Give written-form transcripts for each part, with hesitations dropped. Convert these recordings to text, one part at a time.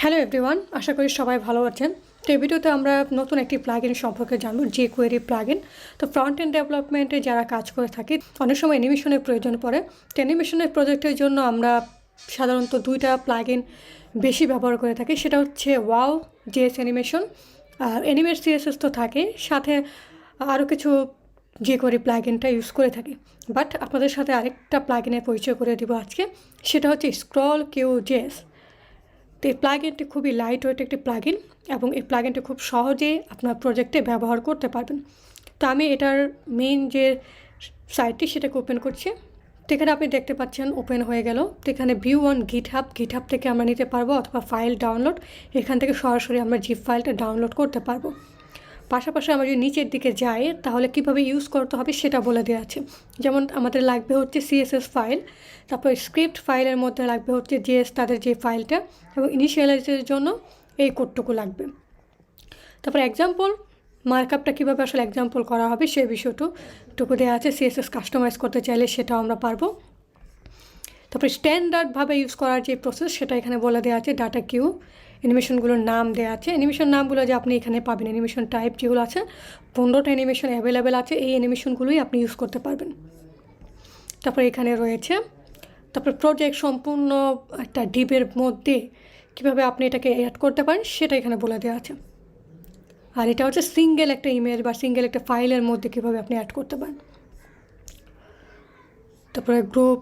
Hello everyone, আশা করি সবাই ভালো আছেন। তো এই ভিডিওতে আমরা নতুন একটি প্লাগইন সম্পর্কে জানবো, jQuery প্লাগইন। তো ফ্রন্ট এন্ড ডেভেলপমেন্টে যারা কাজ করে থাকি অনেক সময় অ্যানিমেশনের প্রয়োজন পড়ে। তো অ্যানিমেশনের প্রজেক্টের জন্য আমরা সাধারণত দুইটা প্লাগইন বেশি ব্যবহার করে থাকি। সেটা হচ্ছে ওয়াও জেএস অ্যানিমেশন আর অ্যানিমেট সিএসএস তো থাকে, সাথে আরও কিছু jQuery প্লাগইনটা ইউজ করে থাকি। বাট আপনাদের সাথে আরেকটা প্লাগইনের পরিচয় করে দিব আজকে, সেটা হচ্ছে স্ক্রল কিউ জেএস। তো এই প্লাগইনটি খুবই লাইট ওয়েট একটি প্লাগইন এবং এই প্লাগইনটি খুব সহজেই আপনার প্রজেক্টে ব্যবহার করতে পারবেন। তো আমি এটার মেইন যে সাইটটি সেটাকে ওপেন করছি। তো এখানে আপনি দেখতে পাচ্ছেন ওপেন হয়ে গেল। তো এখানে ভিউ অন গিটহাব থেকে আমরা নিতে পারবো, অথবা ফাইল ডাউনলোড, এখান থেকে সরাসরি আমরা জিপ ফাইলটা ডাউনলোড করতে পারবো। পাশাপাশি আমরা যদি নিচের দিকে যাই তাহলে কীভাবে ইউজ করতে হবে সেটা বলে দেওয়া আছে। যেমন আমাদের লাগবে হচ্ছে সিএসএস ফাইল, তারপর স্ক্রিপ্ট ফাইলের মধ্যে লাগবে হচ্ছে জেএস তাদের যে ফাইলটা, এবং ইনিশিয়ালাইজের জন্য এই কোডটুকু লাগবে। তারপর এক্সাম্পল মার্কআপটা কীভাবে আসলে এক্সাম্পল করা হবে সেই বিষয়টুকু দেওয়া আছে। সিএসএস কাস্টমাইজ করতে চাইলে সেটাও আমরা পারবো। তারপরে স্ট্যান্ডার্ডভাবে ইউজ করার যে প্রসেস সেটা এখানে বলে দেওয়া আছে। ডাটা কিউ, অ্যানিমেশনগুলোর নাম দেওয়া আছে। অ্যানিমেশন নামগুলো যে আপনি এখানে পাবেন, অ্যানিমেশন টাইপ যেগুলো আছে 15টা অ্যানিমেশন অ্যাভেলেবেল আছে, এই অ্যানিমেশনগুলোই আপনি ইউজ করতে পারবেন। তারপরে এখানে রয়েছে তারপর প্রজেক্ট সম্পূর্ণ একটা ডিপের মধ্যে কীভাবে আপনি এটাকে অ্যাড করতে পারেন সেটা এখানে বলে দেওয়া আছে। আর এটা হচ্ছে সিঙ্গেল একটা ইমেজ বা সিঙ্গেল একটা ফাইলের মধ্যে কীভাবে আপনি অ্যাড করতে পারেন। তারপরে গ্রুপ,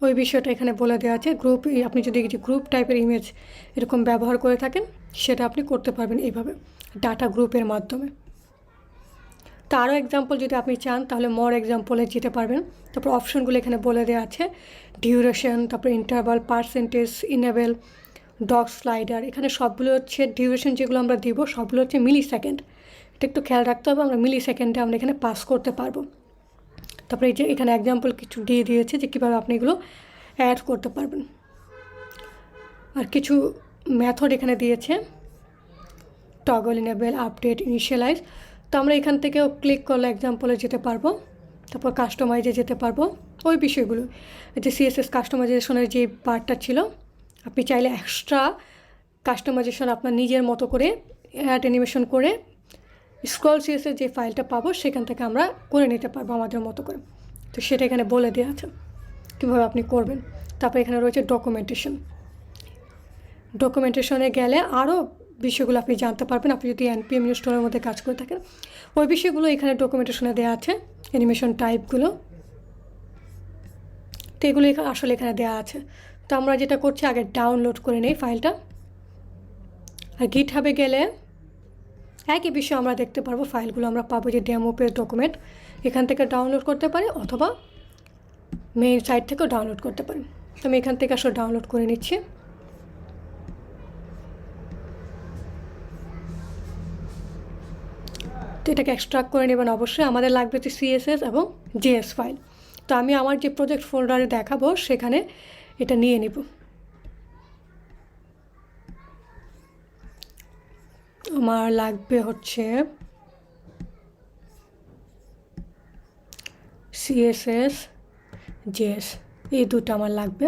ওই বিষয়টা এখানে বলে দেওয়া আছে। গ্রুপ, আপনি যদি গ্রুপ টাইপের ইমেজ এরকম ব্যবহার করে থাকেন সেটা আপনি করতে পারবেন এইভাবে ডাটা গ্রুপের মাধ্যমে। তো আরও এক্সাম্পল যদি আপনি চান তাহলে মোর এক্সাম্পলে যেতে পারবেন। তারপর অপশনগুলো এখানে বলে দেওয়া আছে, ডিউরেশন, তারপর interval, percentage, enable, dog slider. এখানে সবগুলো হচ্ছে ডিউরেশন যেগুলো আমরা দিব সবগুলো হচ্ছে মিলি সেকেন্ড। এটা একটু খেয়াল রাখতে হবে, আমরা মিলি সেকেন্ডে আমরা এখানে পাস করতে পারবো। তারপরে এই যে এখানে এক্সাম্পল কিছু দিয়ে দিয়েছে যে কীভাবে আপনি এগুলো অ্যাড করতে পারবেন। আর কিছু মেথড এখানে দিয়েছে, টগল, ইনেবল, আপডেট, ইনিশিয়ালাইজ। তো আমরা এখান থেকেও ক্লিক করলে এক্সাম্পলে যেতে পারবো। তারপর কাস্টমাইজে যেতে পারবো। ওই বিষয়গুলো যে সিএসএস কাস্টমাইজেশনের যে পার্টটা ছিল, আপনি চাইলে এক্সট্রা কাস্টমাইজেশন আপনার নিজের মতো করে অ্যাড অ্যানিমেশন করে স্ক্রল সিএসএস যে ফাইলটা পাবো সেখান থেকে আমরা করে নিতে পারবো আমাদের মতো করে। তো সেটা এখানে বলে দেওয়া আছে কীভাবে আপনি করবেন। তারপর এখানে রয়েছে ডকুমেন্টেশনে গেলে আরও বিষয়গুলো আপনি জানতে পারবেন। আপনি যদি এনপিএম ইনস্টলের মধ্যে কাজ করে থাকেন ওই বিষয়গুলো এখানে ডকুমেন্টেশনে দেওয়া আছে, অ্যানিমেশন টাইপগুলো। তো এগুলো আসলে এখানে দেওয়া আছে। তো আমরা যেটা করছি আগে ডাউনলোড করে নেই ফাইলটা। আর গিটহাবে গেলে একই বিষয় আমরা দেখতে পারবো, ফাইলগুলো আমরা পাবো যে ডেমো পেজ ডকুমেন্ট, এখান থেকে ডাউনলোড করতে পারি অথবা মেইন সাইট থেকেও ডাউনলোড করতে পারি। তো আমি এখান থেকে আসলে ডাউনলোড করে নিচ্ছি। তো এটাকে এক্সট্রাক্ট করে নেবেন অবশ্যই। আমাদের লাগবে হচ্ছে সিএসএস এবং জেএস ফাইল। তো আমি আমার যে প্রজেক্ট ফোল্ডারে দেখাবো সেখানে এটা নিয়ে নেব। আমার লাগবে হচ্ছে সিএসএস, জেএস, এই দুটো আমার লাগবে।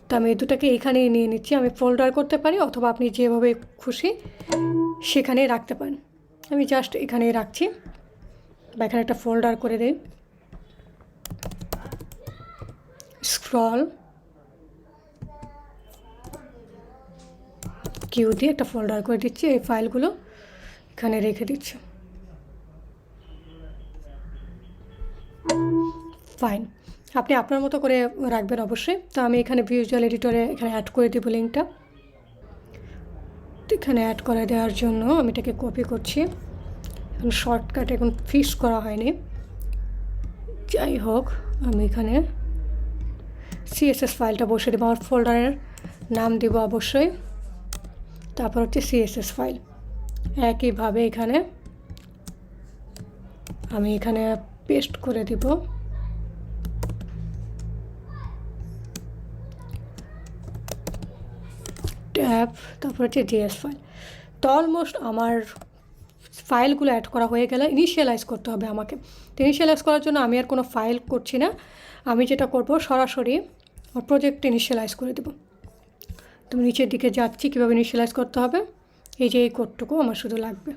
তো আমি এই দুটাকে এখানেই নিয়ে নিচ্ছি। আমি ফোল্ডার করতে পারি অথবা আপনি যেভাবে খুশি সেখানেই রাখতে পারেন। আমি জাস্ট এখানেই রাখছি বা এখানে একটা ফোল্ডার করে দিই। স্ক্রল কিউ দিয়ে একটা ফোল্ডার করে দিচ্ছি, এই ফাইলগুলো এখানে রেখে দিচ্ছি। ফাইন, আপনি আপনার মতো করে রাখবেন অবশ্যই। তো আমি এখানে ভিজুয়াল এডিটরে এখানে অ্যাড করে দেবো লিঙ্কটা। তো এখানে অ্যাড করে দেওয়ার জন্য আমি এটাকে কপি করছি। এখন শর্টকাট এখন ফিক্স করা হয়নি, যাই হোক আমি এখানে সিএসএস ফাইলটা বসে দেবো। আমার ফোল্ডারের নাম দেব অবশ্যই, তারপর হচ্ছে সিএসএস ফাইল। একইভাবে এখানে আমি এখানে পেস্ট করে দিব। ট্যাব, তারপর হচ্ছে জেএস ফাইল। তো অলমোস্ট আমার ফাইলগুলো অ্যাড করা হয়ে গেলে ইনিশিয়ালাইজ করতে হবে আমাকে। তো ইনিশিয়ালাইজ করার জন্য আমি আর কোনো ফাইল করছি না, আমি যেটা করব সরাসরি প্রজেক্ট ইনিশিয়ালাইজ করে দেব। তো নিচের দিকে যাচ্ছি, কীভাবে ইনিশিয়ালাইজ করতে হবে। এই যে এই কোডটুকু আমার শুধু লাগবে।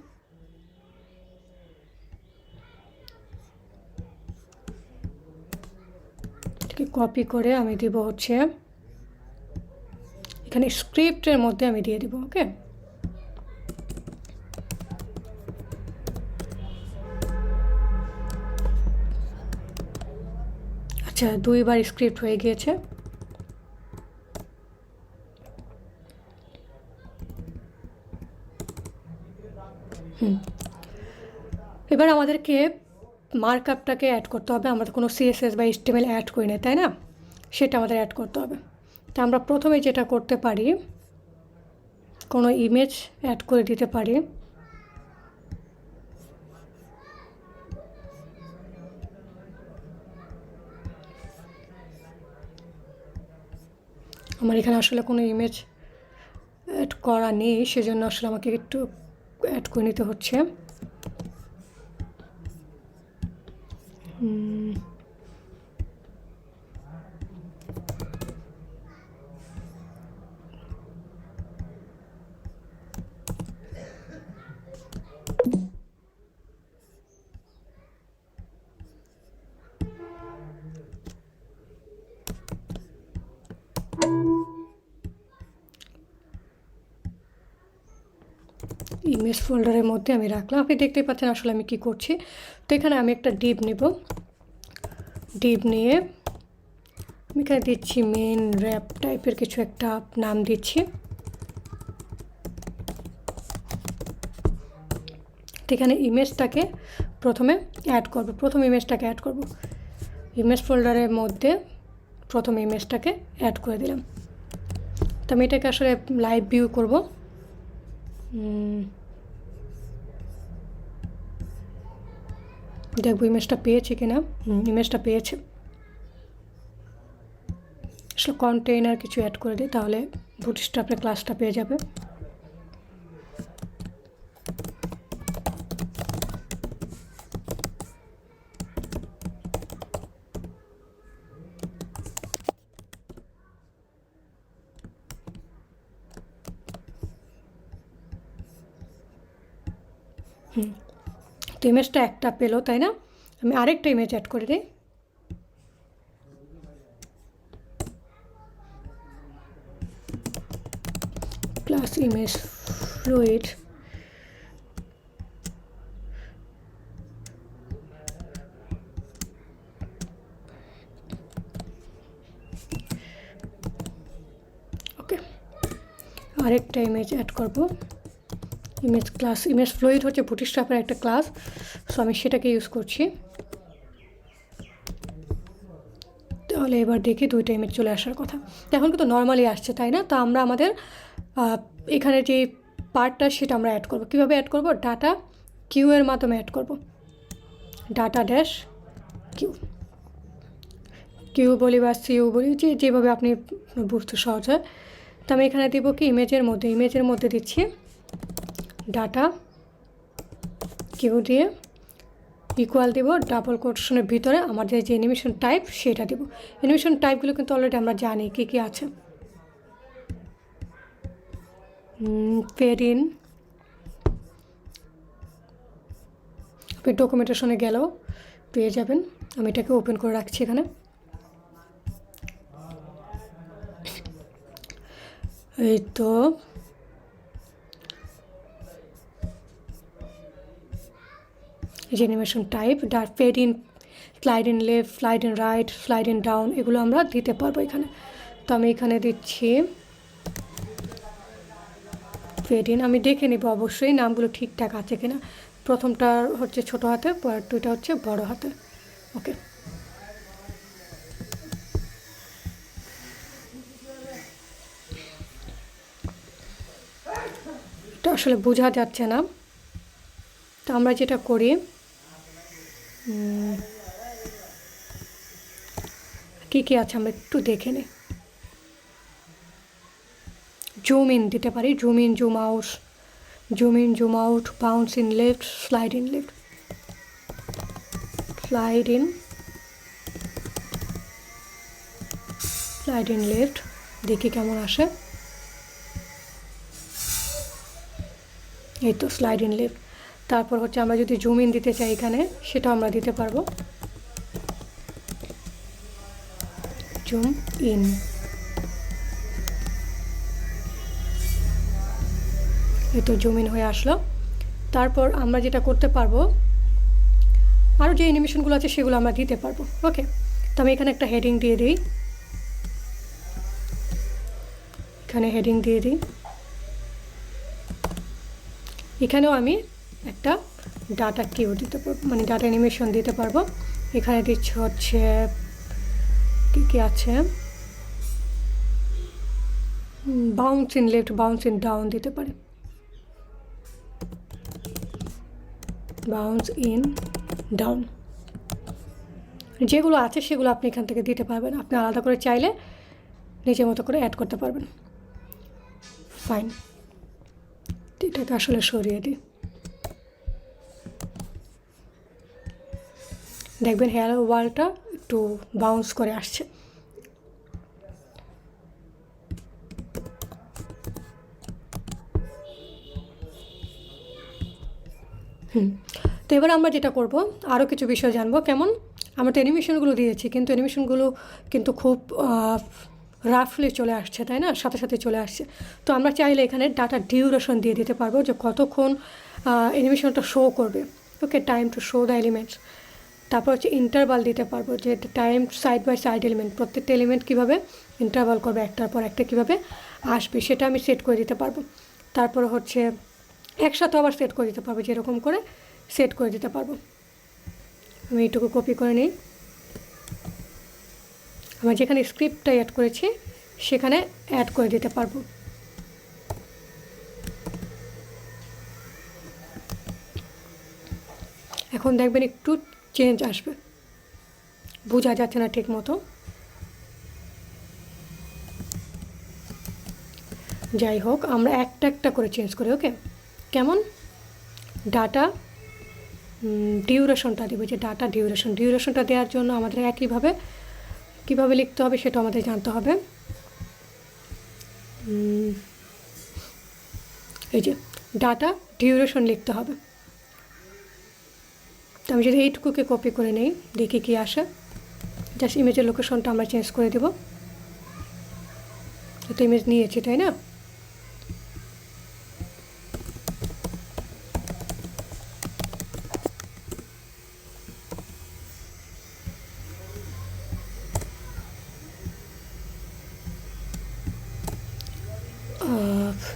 এটাকে কপি করে আমি দিব হচ্ছে এখানে স্ক্রিপ্টের মধ্যে আমি দিয়ে দিব। ওকে, আচ্ছা 2বার স্ক্রিপ্ট হয়ে গিয়েছে। এবার আমাদেরকে মার্কআপটাকে অ্যাড করতে হবে। আমরা কোনো সিএসএস বা এইচটিএমএল অ্যাড করি না, তাই না? সেটা আমাদের অ্যাড করতে হবে। তা আমরা প্রথমে যেটা করতে পারি, কোনো ইমেজ অ্যাড করে দিতে পারি। আমার এখানে আসলে কোনো ইমেজ অ্যাড করা নেই, সেজন্য আসলে আমাকে একটু অ্যাড করে নিতে হচ্ছে। ইমেজ ফোল্ডারের মধ্যে আমি রাখলাম। আপনি দেখতেই পাচ্ছেন আসলে আমি কি করছি। তো এখানে আমি একটা ডিভ নেব। ডিভ নিয়ে আমি এখানে দিচ্ছি মেন র্যাপ টাইপের কিছু একটা নাম দিচ্ছি। তো এখানে ইমেজটাকে প্রথমে অ্যাড করব। প্রথম ইমেজটাকে অ্যাড করব। ইমেজ ফোল্ডারের মধ্যে প্রথম ইমেজটাকে অ্যাড করে দিলাম। তো আমি এটাকে আসলে লাইভ ভিউ করব। দেখবো ইমেজটা পেয়েছে কিনা। ইমেজটা পেয়েছে। আসলে কন্টেইনার কিছু অ্যাড করে দিই, তাহলে বুটস্ট্র্যাপের ক্লাসটা পেয়ে যাবে। তো ইমেজটা একটা পেলো, তাই না? আমি আরেকটা ইমেজ অ্যাড করে দিই। Class image fluid. ওকে, আরেকটা ইমেজ অ্যাড করব। ইমেজ ক্লাস ইমেজ ফ্লুইড হচ্ছে বুটস্ট্র্যাপের একটা ক্লাস, সো আমি সেটাকে ইউজ করছি। তাহলে এবার দেখি দুইটা ইমেজ চলে আসার কথা। এখন কিন্তু নর্মালি আসছে, তাই না? তো আমরা আমাদের এখানে যে পার্টটা সেটা আমরা অ্যাড করব। কীভাবে অ্যাড করব? ডাটা কিউ এর মাধ্যমে অ্যাড করব। ডাটা ড্যাশ কিউ, কিউ বলি বা সিউ বলি, যেভাবে আপনি বুঝতে সহজ হয়। তো আমি এখানে দেবো কি ইমেজের মধ্যে দিচ্ছি ডাটা কিউ দিয়ে ইকুয়াল দিব ডাবল কোটেশনের ভিতরে আমাদের যে অ্যানিমেশন টাইপ সেটা দিব। অ্যানিমেশন টাইপগুলো কিন্তু অলরেডি আমরা জানি কী কী আছে। ফেড ইন, আপনি ডকুমেন্টেশনে গেলেও পেয়ে যাবেন। আমি এটাকে ওপেন করে রাখছি এখানে। এই তো animation type fade in, slide in left, slide in right, slide in down, এগুলো আমরা দিতে পারবো এখানে। তো আমি এখানে দিচ্ছি ফেড ইন। আমি দেখে নিব অবশ্যই নামগুলো ঠিকঠাক আছে কিনা। প্রথমটা হচ্ছে ছোটো হাতে, পরের দুইটা হচ্ছে বড় হাতে। ওকে, এটা আসলে বোঝা যাচ্ছে না। তো আমরা যেটা করি, কী কী আছে আমরা একটু দেখে নিই। জুম ইন দিতে পারি, zoom in zoom out, zoom in zoom out, bounce in left, slide in left, slide in left, দেখি কেমন আসে। এই তো স্লাইড ইন লেফট। তারপর হচ্ছে আমরা যদি জুম ইন দিতে চাই এখানে, সেটাও আমরা দিতে পারবো। জুম ইন, এই তো জুম ইন হয়ে আসলো। তারপর আমরা যেটা করতে পারবো, আরও যে অ্যানিমেশনগুলো আছে সেগুলো আমরা দিতে পারবো। ওকে, তো আমি এখানে একটা হেডিং দিয়ে দিই, এখানে হেডিং দিয়ে দিই। এখানেও আমি একটা ডাটা কিউ দিতে পারবো, মানে ডাটা অ্যানিমেশন দিতে পারবো। এখানে দিচ্ছে হচ্ছে কী কী আছে, bounce in left, bounce in down দিতে পারে, বাউন্স ইন ডাউন। যেগুলো আছে সেগুলো আপনি এখান থেকে দিতে পারবেন, আপনি আলাদা করে চাইলে নিজের মতো করে অ্যাড করতে পারবেন। ফাইন, এটাকে আসলে সরিয়ে দিই। দেখবেন হেয়ার ওয়ালটা একটু বাউন্স করে আসছে। তো এবার আমরা যেটা করব, আরও কিছু বিষয় জানবো। কেমন, আমরা তো অ্যানিমেশনগুলো দিয়েছি, কিন্তু অ্যানিমেশনগুলো কিন্তু খুব রাফলি চলে আসছে, তাই না, সাথে সাথে চলে আসছে। তো আমরা চাইলে এখানে ডাটা ডিউরেশন দিয়ে দিতে পারবো, যে কতক্ষণ অ্যানিমেশনটা শো করবে। Okay, time to show the elements. তারপর হচ্ছে ইন্টারভাল দিতে পারবো, যে time side by side element, প্রত্যেকটা এলিমেন্ট কীভাবে ইন্টারভাল করবে, একটার পর একটা কীভাবে আসবে, সেটা আমি সেট করে দিতে পারবো। তারপর হচ্ছে একসাথে আবার সেট করে দিতে পারবো, যেরকম করে সেট করে দিতে পারবো। আমি এইটুকু কপি করে নিই, আমরা যেখানে স্ক্রিপ্টটা অ্যাড করেছি সেখানে অ্যাড করে দিতে পারবো। এখন দেখবেন একটু চেঞ্জ আসবে, বোঝা যাচ্ছে না ঠিক মতো। যাই হোক, আমরা একটা একটা করে চেঞ্জ করি। ওকে, কেমন, ডাটা ডিউরেশনটা দেবো, যে ডাটা ডিউরেশনটা দেওয়ার জন্য আমাদের একইভাবে কীভাবে লিখতে হবে সেটা আমাদের জানতে হবে। এই যে ডাটা ডিউরেশন লিখতে হবে। তো আমি যদি এইটুকুকে কপি করে নেই, দেখি কি আসে। জাস্ট ইমেজের লোকেশনটা আমরা চেঞ্জ করে দেব। তো ইমেজ নিয়েছি, তাই না।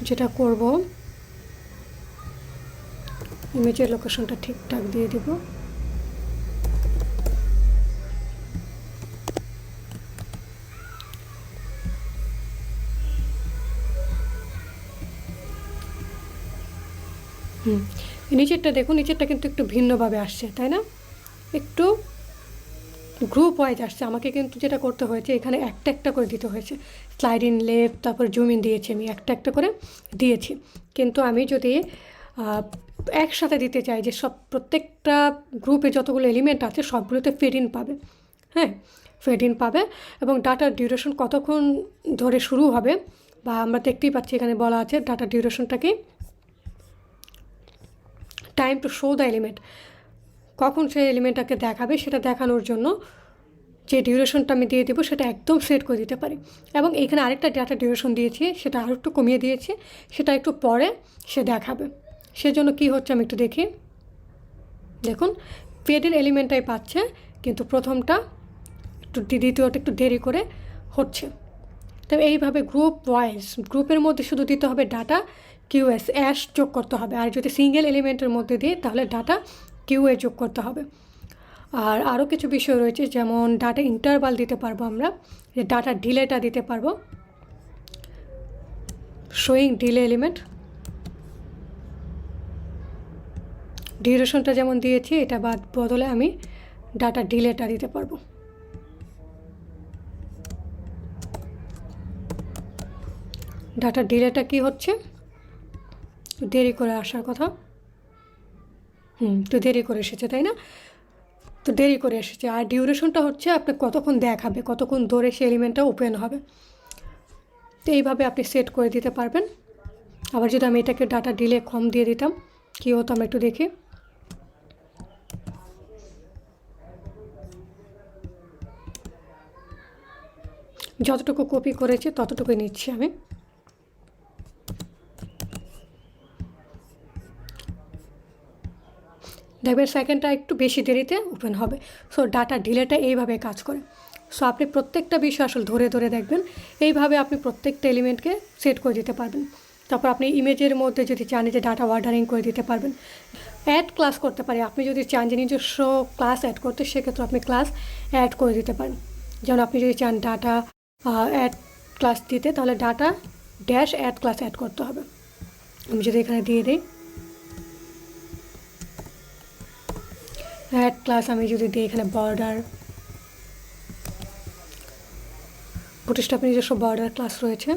যেটা করব, ইমেজের লোকেশনটা ঠিকঠাক দিয়ে দেব। নিচেরটা দেখুন, নিচেরটা কিন্তু একটু ভিন্নভাবে আসছে, তাই না, একটু গ্রুপ ওয়াইজ আসছে। আমাকে কিন্তু যেটা করতে হয়েছে, এখানে একটা একটা করে দিতে হয়েছে। স্লাইড ইন লেফট, তারপর জুম ইন দিয়েছি, আমি একটা একটা করে দিয়েছি। কিন্তু আমি যদি একসাথে দিতে চাই, যে প্রত্যেকটা গ্রুপে যতগুলো এলিমেন্ট আছে সবগুলোতে ফেড ইন পাবে, হ্যাঁ, ফেড ইন পাবে। এবং ডাটার ডিউরেশন কতক্ষণ ধরে শুরু হবে, বা আমরা দেখতেই পাচ্ছি এখানে বলা আছে ডাটা ডিউরেশনটা কি, time to show the element, কখন সেই এলিমেন্টটাকে দেখাবে সেটা দেখানোর জন্য যে ডিউরেশনটা আমি দিয়ে দেবো সেটা একদম সেট করে দিতে পারি। এবং এখানে আরেকটা ডাটা ডিউরেশন দিয়েছি, সেটা আরও একটু কমিয়ে দিয়েছি, সেটা একটু পরে সে দেখাবে। সেজন্য কি হচ্ছে আমি একটু দেখি, দেখুন ফেডের এলিমেন্টটাই পাচ্ছে, কিন্তু প্রথমটা একটু, দ্বিতীয়টা একটু দেরি করে হচ্ছে। তবে এইভাবে গ্রুপ ওয়াইজ, গ্রুপের মধ্যে শুধু দিতে হবে ডাটা কিউএস, অ্যাশ যোগ করতে হবে। আর যদি সিঙ্গেল এলিমেন্টের মধ্যে দিই তাহলে ডাটা কিউএ যোগ করতে হবে। আর আরও কিছু বিষয় রয়েছে, যেমন ডাটা ইন্টারভাল দিতে পারবো আমরা, যে ডাটা ডিলেটা দিতে পারবো, শোয়িং ডিলে এলিমেন্ট। ডিউরেশনটা যেমন দিয়েছি, এটা বাদ বদলে আমি ডাটা ডিলেটা দিতে পারবো। ডাটা ডিলেটা কি হচ্ছে, দেরি করে আসার কথা, তো দেরি করে এসেছে, তাই না, তো দেরি করে এসেছে। আর ডিউরেশনটা হচ্ছে আপনি কতক্ষণ দেখাবে, কতক্ষণ ধরে সেই এলিমেন্টটা ওপেন হবে। তো এইভাবে আপনি সেট করে দিতে পারবেন। আবার যদি আমি এটাকে ডাটা ডিলে কম দিয়ে দিতাম কী হতো আমরা একটু দেখি। যতটুকু কপি করেছি ততটুকুই নিচ্ছি আমি। দেখবেন সেকেন্ডটা একটু বেশি দেরিতে ওপেন হবে। সো ডাটা ডিলেটা এইভাবে কাজ করে। সো আপনি প্রত্যেকটা বিষয় আসলে ধরে ধরে দেখবেন, এইভাবে আপনি প্রত্যেকটা এলিমেন্টকে সেট করে দিতে পারবেন। তারপর আপনি ইমেজের মধ্যে যদি চান যে ডাটা অর্ডারিং করে দিতে পারবেন, অ্যাড ক্লাস করতে পারি। আপনি যদি চান যে নিজস্ব ক্লাস অ্যাড করতে, সেক্ষেত্রে আপনি ক্লাস অ্যাড করে দিতে পারেন। যেমন আপনি যদি চান ডাটা অ্যাড ক্লাস দিতে, তাহলে data dash add class add করতে হবে। আমি যদি এখানে দিয়ে দিই অ্যাড ক্লাস, আমি যদি দিই এখানে বর্ডার, বুটস্ট্র্যাপের নিজস্ব বর্ডার ক্লাস রয়েছে।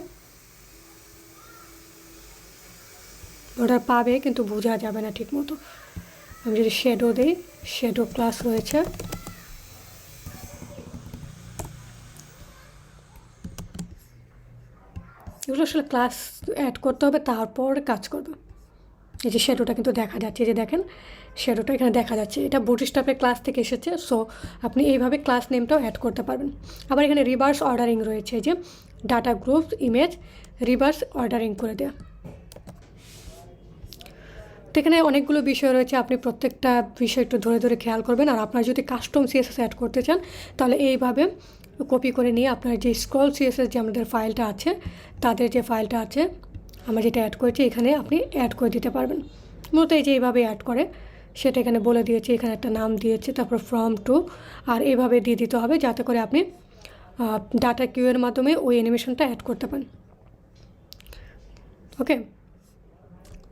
বর্ডার পাবে কিন্তু বোঝা যাবে না ঠিক মতো। আমি যদি শ্যাডো দিই, শ্যাডো ক্লাস রয়েছে। এগুলো আসলে ক্লাস অ্যাড করতে হবে, তারপর কাজ করবে। এই যে শ্যাডোটা কিন্তু দেখা যাচ্ছে, যে দেখেন শ্যাডোটা এখানে দেখা যাচ্ছে, এটা বুটস্ট্র্যাপের ক্লাস থেকে এসেছে। সো আপনি এইভাবে ক্লাস নেমটাও অ্যাড করতে পারবেন। আবার এখানে রিভার্স অর্ডারিং রয়েছে, যে data groups image reverse ordering করে দেওয়া। তো এখানে অনেকগুলো বিষয় রয়েছে, আপনি প্রত্যেকটা বিষয় একটু ধরে ধরে খেয়াল করবেন। আর আপনার যদি কাস্টম সিএসএস অ্যাড করতে চান, তাহলে এইভাবে কপি করে নিয়ে আপনার যে স্ক্রল সিএসএস যে আমাদের ফাইলটা আছে, তাদের যে ফাইলটা আছে আমরা যেটা অ্যাড করেছি, এখানে আপনি অ্যাড করে দিতে পারবেন। মূলত এই যে এইভাবে অ্যাড করে সেটা এখানে বলে দিয়েছি, এখানে একটা নাম দিয়েছে, তারপর ফ্রম টু, আর এইভাবে দিয়ে দিতে হবে যাতে করে আপনি ডাটা কিউয়ের মাধ্যমে ওই অ্যানিমেশনটা অ্যাড করতে পারেন। ওকে,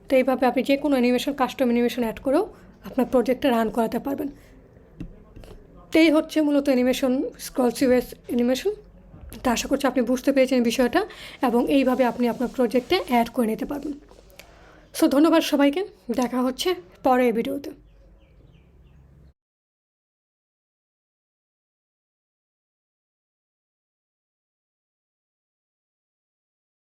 তো এইভাবে আপনি যে কোনো অ্যানিমেশন, কাস্টম অ্যানিমেশন অ্যাড করেও আপনার প্রজেক্টে রান করাতে পারবেন। তো এই হচ্ছে মূলত অ্যানিমেশন, স্ক্রল সিএসএস অ্যানিমেশন। তো আশা করছি আপনি বুঝতে পেরেছেন বিষয়টা, এবং এইভাবে আপনি আপনার প্রজেক্টে অ্যাড করে নিতে পারবেন। সো ধন্যবাদ সবাইকে, দেখা হচ্ছে পরের ভিডিওতে।